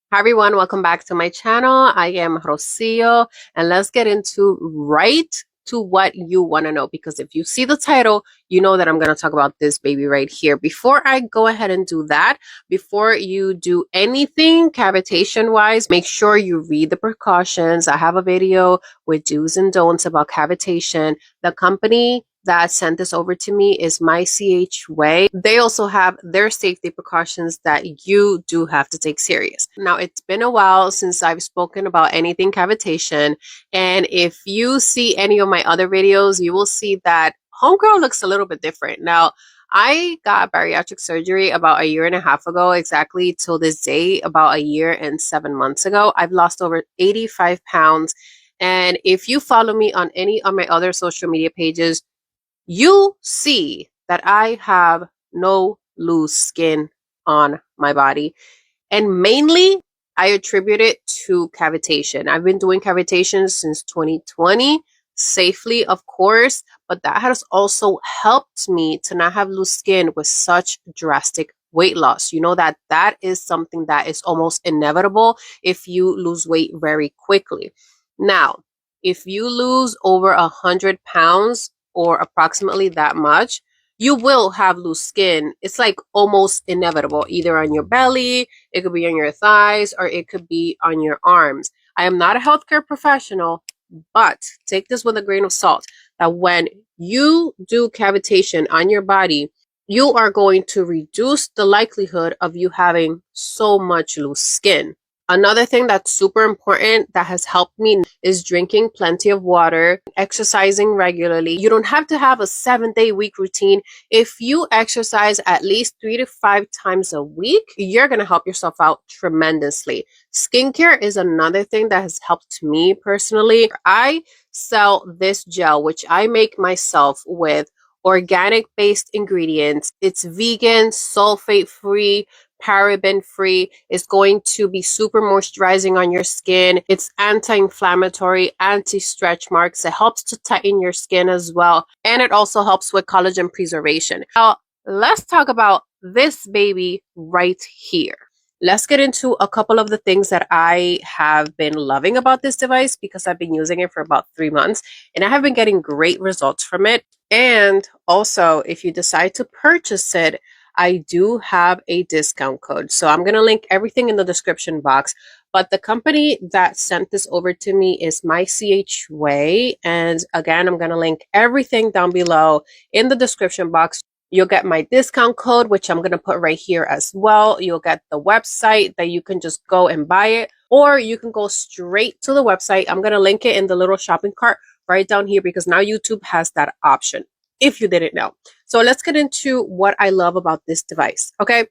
Hi everyone, welcome back to my channel. I am Rocio, and let's get into right to what you want to know, because if you see the title, you know that I'm going to talk about this baby right here. Before I go ahead and do that, before you do anything cavitation wise, make sure you read the precautions. I have a video with do's and don'ts about cavitation. The company that sent this over to me is Mychway. They also have their safety precautions that you do have to take serious. Now, it's been a while since I've spoken about anything cavitation, and if you see any of my other videos, you will see that homegirl looks a little bit different. Now, I got bariatric surgery about a year and a half ago, exactly till this day, about a year and 7 months ago. I've lost over 85 pounds. And if you follow me on any of my other social media pages, you see that I have no loose skin on my body. And mainly, I attribute it to cavitation. I've been doing cavitation since 2020, safely, of course, but that has also helped me to not have loose skin with such drastic weight loss. You know that that is something that is almost inevitable if you lose weight very quickly. Now, if you lose over 100 pounds or approximately that much, you will have loose skin. It's like almost inevitable, either on your belly, it could be on your thighs, or it could be on your arms. I am not a healthcare professional, but take this with a grain of salt that when you do cavitation on your body, you are going to reduce the likelihood of you having so much loose skin. Another thing that's super important that has helped me is drinking plenty of water, exercising regularly. You don't have to have a 7-day week routine. If you exercise at least 3 to 5 times a week, you're going to help yourself out tremendously. Skincare is another thing that has helped me personally. I sell this gel, which I make myself with organic based ingredients. It's vegan, sulfate free, paraben free. It's going to be super moisturizing on your skin. It's anti-inflammatory, anti-stretch marks. It helps to tighten your skin as well. And it also helps with collagen preservation. Now, let's talk about this baby right here. Let's get into a couple of the things that I have been loving about this device, because I've been using it for about 3 months and I have been getting great results from it. And also, if you decide to purchase it, I do have a discount code. So I'm going to link everything in the description box. But the company that sent this over to me is Mychway. And again, I'm going to link everything down below in the description box. You'll get my discount code, which I'm going to put right here as well. You'll get the website that you can just go and buy it, or you can go straight to the website. I'm going to link it in the little shopping cart right down here, because now YouTube has that option, if you didn't know. So let's get into what I love about this device. Okay.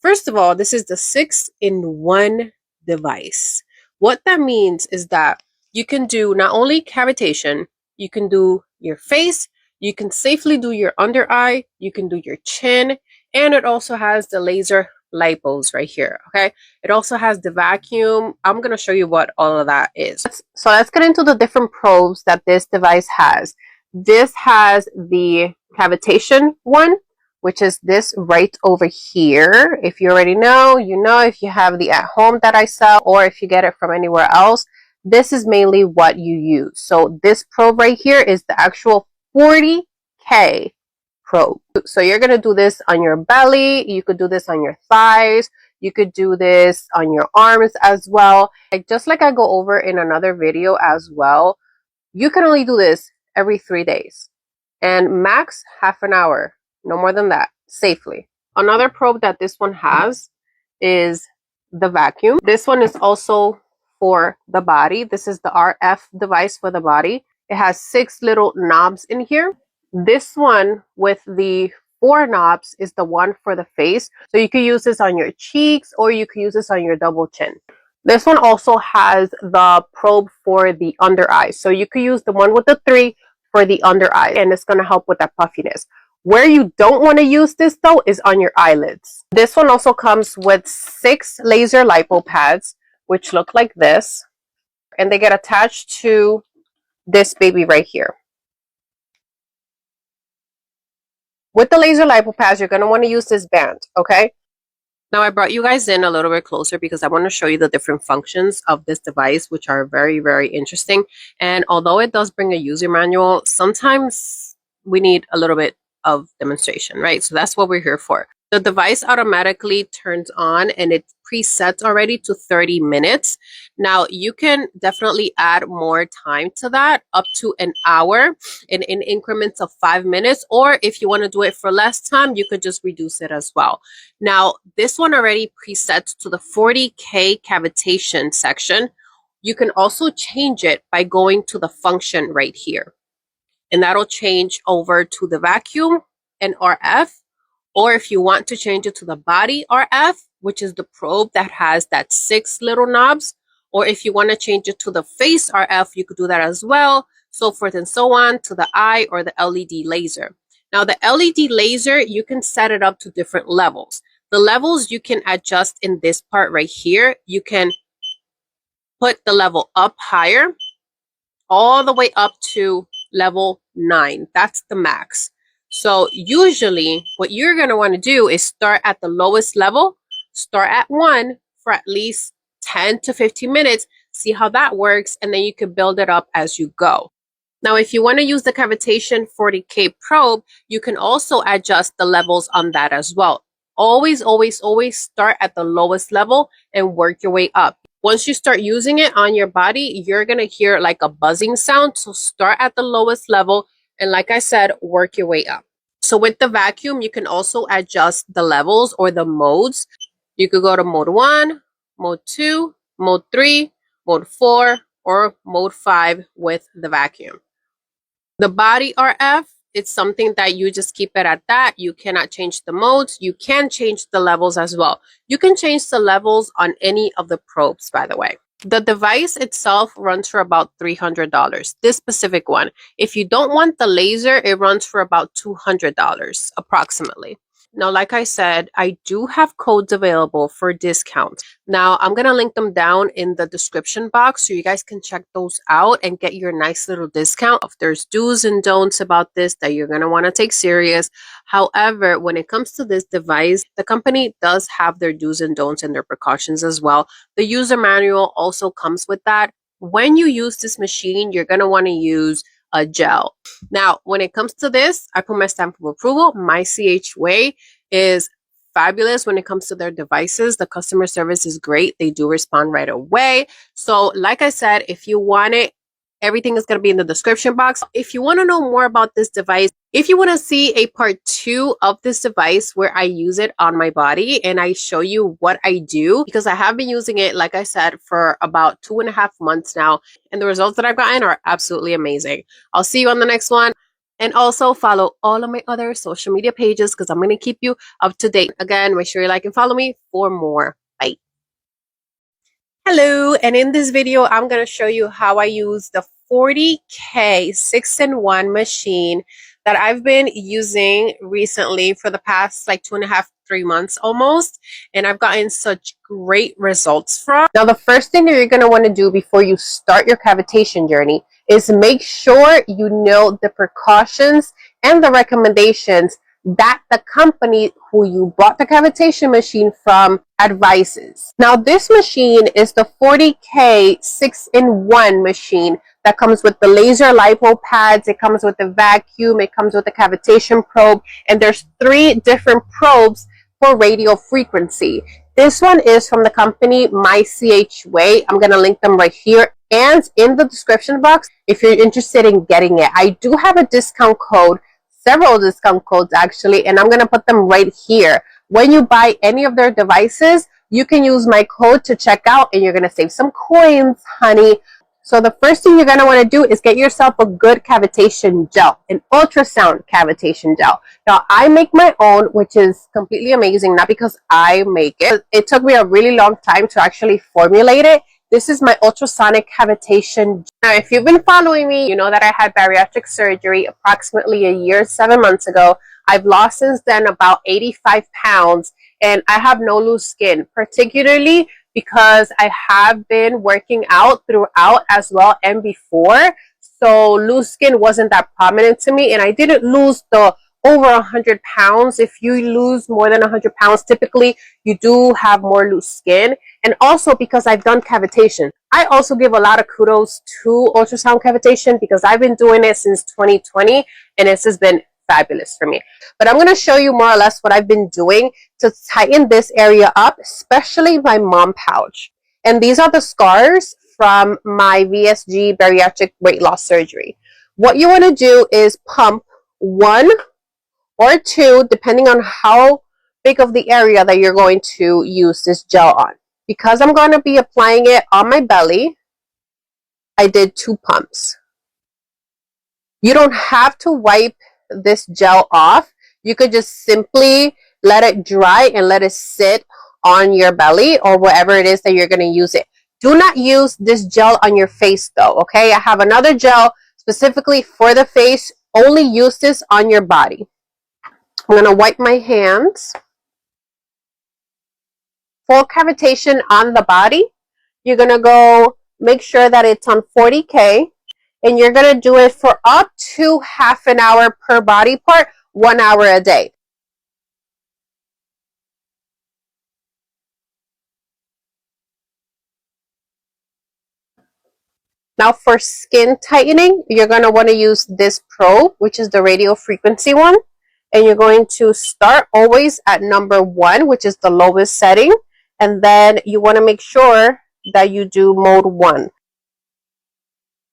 First of all, this is the 6-in-1 device. What that means is that you can do not only cavitation, you can do your face, you can safely do your under eye, you can do your chin, and it also has the laser lipos right here. Okay. It also has the vacuum. I'm going to show you what all of that is. So let's get into the different probes that this device has. This has the cavitation one, which is this right over here. If you already know, you know. If you have the at home that I sell, or if you get it from anywhere else, this is mainly what you use. So this probe right here is the actual 40K probe. So you're going to do this on your belly. You could do this on your thighs. You could do this on your arms as well. Just like I go over in another video as well, you can only do this every 3 days and max half an hour, no more than that, safely. Another probe that this one has is the vacuum. This one is also for the body. This is the RF device for the body. It has 6 little knobs in here. This one with the 4 knobs is the one for the face. So you could use this on your cheeks, or you could use this on your double chin. This one also has the probe for the under eye. So you could use the one with the 3 for the under eye, and it's going to help with that puffiness. Where you don't want to use this though is on your eyelids. This one also comes with 6 laser lipo pads, which look like this, and they get attached to this baby right here. With the laser lipo pads, you're going to want to use this band, okay? Now I brought you guys in a little bit closer because I want to show you the different functions of this device, which are very, very interesting. And although it does bring a user manual, sometimes we need a little bit of demonstration, right? So that's what we're here for. The device automatically turns on and it presets already to 30 minutes. Now you can definitely add more time to that, up to an hour in increments of 5 minutes. Or if you want to do it for less time, you could just reduce it as well. Now, this one already presets to the 40K cavitation section. You can also change it by going to the function right here. And that'll change over to the vacuum and RF. Or if you want to change it to the body RF, which is the probe that has that 6 little knobs. Or if you want to change it to the face RF, you could do that as well. So forth and so on, to the eye or the LED laser. Now, the LED laser, you can set it up to different levels. The levels you can adjust in this part right here. You can put the level up higher, all the way up to level 9. That's the max. So usually what you're going to want to do is start at the lowest level, start at 1 for at least 10 to 15 minutes, see how that works, and then you can build it up as you go. Now, if you want to use the Cavitation 40K probe, you can also adjust the levels on that as well. Always, always, always start at the lowest level and work your way up. Once you start using it on your body, you're going to hear like a buzzing sound. So start at the lowest level and, like I said, work your way up. So with the vacuum, you can also adjust the levels or the modes. You could go to mode 1, mode 2, mode 3, mode 4, or mode 5 with the vacuum. The body RF, it's something that you just keep it at that. You cannot change the modes. You can change the levels as well. You can change the levels on any of the probes, by the way. The device itself runs for about $300, this specific one. If you don't want the laser, it runs for about $200 approximately. Now, like I said, I do have codes available for discounts. Now, I'm going to link them down in the description box so you guys can check those out and get your nice little discount. If there's do's and don'ts about this that you're going to want to take serious. However, when it comes to this device, the company does have their do's and don'ts and their precautions as well. The user manual also comes with that. When you use this machine, you're going to want to use a gel. Now, when it comes to this, I put my stamp of approval. Mychway is fabulous when it comes to their devices. The customer service is great. They do respond right away. So, like I said, if you want it, everything is going to be in the description box. If you want to know more about this device, if you want to see a part 2 of this device where I use it on my body and I show you what I do, because I have been using it, like I said, for about 2.5 months now, and the results that I've gotten are absolutely amazing. I'll see you on the next one. And also follow all of my other social media pages because I'm going to keep you up to date. Again, make sure you like and follow me for more. Bye. Hello, and in this video, I'm going to show you how I use the 40K 6-in-1 machine that I've been using recently for the past like 2.5, 3 months almost, and I've gotten such great results from. Now, the first thing that you're going to want to do before you start your cavitation journey is make sure you know the precautions and the recommendations that the company who you bought the cavitation machine from advises. Now, this machine is the 40K 6-in-1 machine that comes with the laser lipo pads. It comes with the vacuum. It comes with the cavitation probe. And there's 3 different probes for radio frequency. This one is from the company Mychway. I'm going to link them right here and in the description box if you're interested in getting it. I do have a discount code, several discount codes actually, and I'm going to put them right here. When you buy any of their devices, you can use my code to check out and you're going to save some coins, honey. So the first thing you're going to want to do is get yourself a good cavitation gel, an ultrasound cavitation gel. Now, I make my own, which is completely amazing, not because I make it. It took me a really long time to actually formulate it. This is my ultrasonic cavitation. Now, if you've been following me, you know that I had bariatric surgery approximately a year, 7 months ago. I've lost since then about 85 pounds, and I have no loose skin, particularly because I have been working out throughout as well and before. So loose skin wasn't that prominent to me, and I didn't lose the over 100 pounds. If you lose more than 100 pounds, typically you do have more loose skin. And also because I've done cavitation. I also give a lot of kudos to ultrasound cavitation because I've been doing it since 2020 and this has been fabulous for me. But I'm going to show you more or less what I've been doing to tighten this area up, especially my mom pouch. And these are the scars from my VSG bariatric weight loss surgery. What you want to do is pump 1 or 2, depending on how big of the area that you're going to use this gel on. Because I'm going to be applying it on my belly, I did 2 pumps. You don't have to wipe this gel off. You could just simply let it dry and let it sit on your belly or wherever it is that you're going to use it. Do not use this gel on your face though, okay? I have another gel specifically for the face. Only use this on your body. I'm going to wipe my hands. Full cavitation on the body. You're going to go make sure that it's on 40K. And you're going to do it for up to half an hour per body part, 1 hour a day. Now for skin tightening, you're going to want to use this probe, which is the radio frequency one. And you're going to start always at number 1, which is the lowest setting. And then you want to make sure that you do mode 1.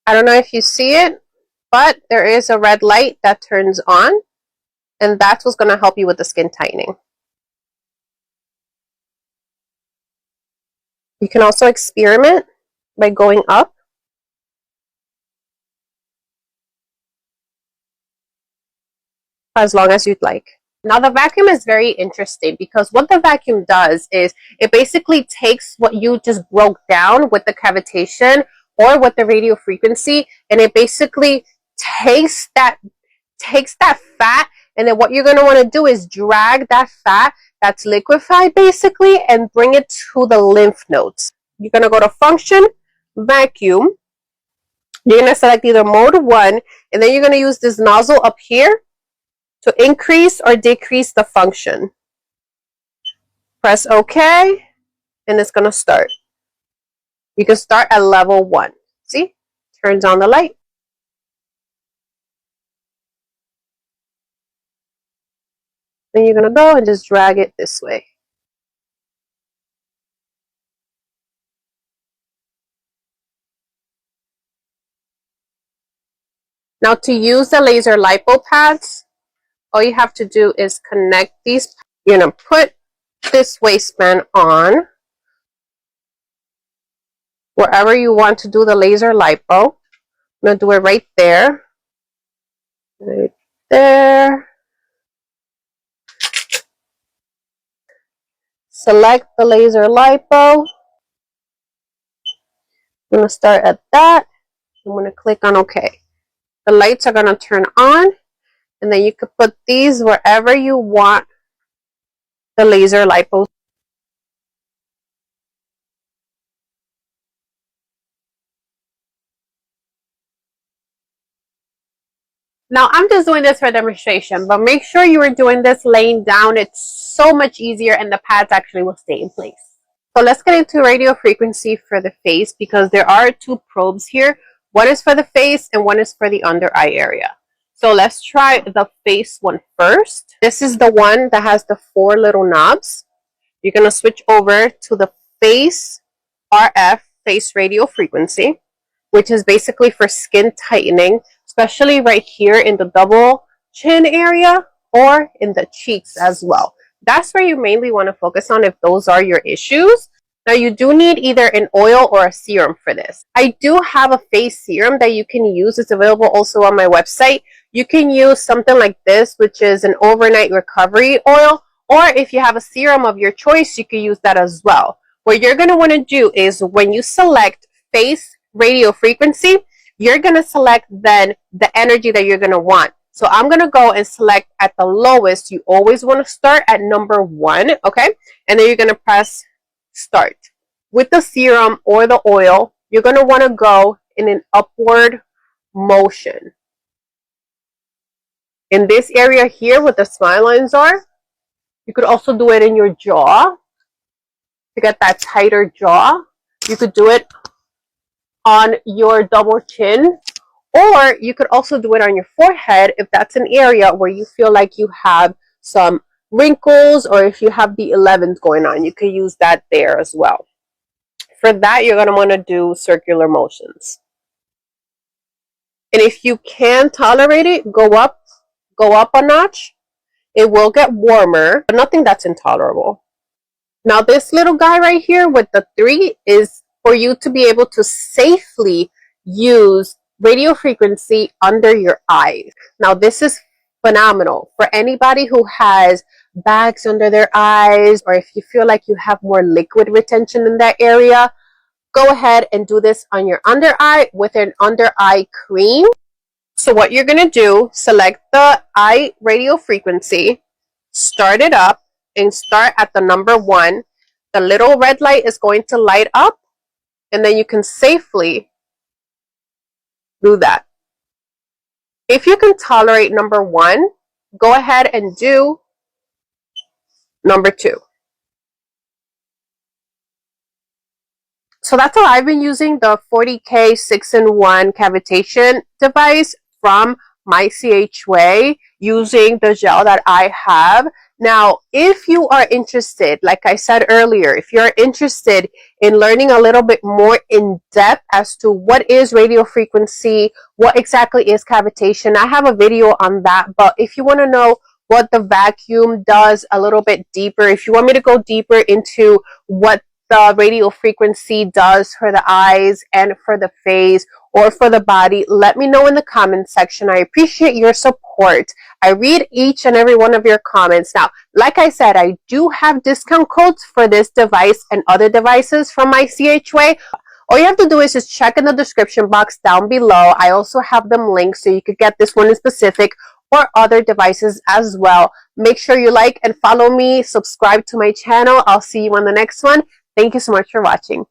I don't know if you see it, but there is a red light that turns on. And that's what's going to help you with the skin tightening. You can also experiment by going up. As long as you'd like. Now the vacuum is very interesting because what the vacuum does is it basically takes what you just broke down with the cavitation or with the radio frequency, and it basically takes that fat, and then what you're going to want to do is drag that fat that's liquefied basically and bring it to the lymph nodes. You're going to go to function, vacuum. You're going to select either mode 1, and then you're going to use this nozzle up here to increase or decrease the function. Press OK, and it's going to start. You can start at level 1. See? Turns on the light. Then you're going to go and just drag it this way. Now to use the laser lipo pads, all you have to do is connect these. You're going to put this waistband on wherever you want to do the laser lipo. I'm going to do it right there. Right there. Select the laser lipo. I'm going to start at that. I'm going to click on OK. The lights are going to turn on, and then you could put these wherever you want the laser lipo. Now I'm just doing this for demonstration, but make sure you are doing this laying down. It's so much easier and the pads actually will stay in place. So let's get into radio frequency for the face because there are 2 probes here. One is for the face and one is for the under eye area. So let's try the face one first. This is the one that has the 4 little knobs. You're going to switch over to the face RF, face radio frequency, which is basically for skin tightening, especially right here in the double chin area or in the cheeks as well. That's where you mainly want to focus on if those are your issues. Now you do need either an oil or a serum for this. I do have a face serum that you can use. It's available also on my website. You can use something like this, which is an overnight recovery oil, or if you have a serum of your choice, you can use that as well. What you're going to want to do is when you select face radio frequency, you're going to select then the energy that you're going to want. So I'm going to go and select at the lowest. You always want to start at number 1, okay? And then you're going to press start. With the serum or the oil, you're going to want to go in an upward motion. in this area here where the smile lines are. You could also do it in your jaw to get that tighter jaw. You could do it on your double chin, or you could also do it on your forehead if that's an area where you feel like you have some wrinkles, or if you have the 11th going on, you could use that there as well. For that, you're going to want to do circular motions. And if you can tolerate it, go up a notch. It will get warmer, but nothing that's intolerable. Now, this little guy right here with the 3 is for you to be able to safely use radio frequency under your eyes. Now, this is phenomenal for anybody who has bags under their eyes, or if you feel like you have more liquid retention in that area. Go ahead and do this on your under eye with an under eye cream. So what you're going to do, select the eye radio frequency, start it up, and start at the number 1. The little red light is going to light up, and then you can safely do that. If you can tolerate number 1, go ahead and do number 2. So that's how I've been using the 40K 6-in-1 cavitation device from Mychway, using the gel that I have. Now, if you are interested, like I said earlier, if you're interested in learning a little bit more in depth as to what is radio frequency, what exactly is cavitation, I have a video on that. But if you want to know what the vacuum does a little bit deeper, if you want me to go deeper into what the radio frequency does for the eyes and for the face or for the body, let me know in the comment section. I appreciate your support. I read each and every one of your comments. Now, like I said, I do have discount codes for this device and other devices from Mychway. All you have to do is just check in the description box down below. I also have them linked so you could get this one in specific or other devices as well. Make sure you like and follow me, subscribe to my channel. I'll see you on the next one. Thank you so much for watching.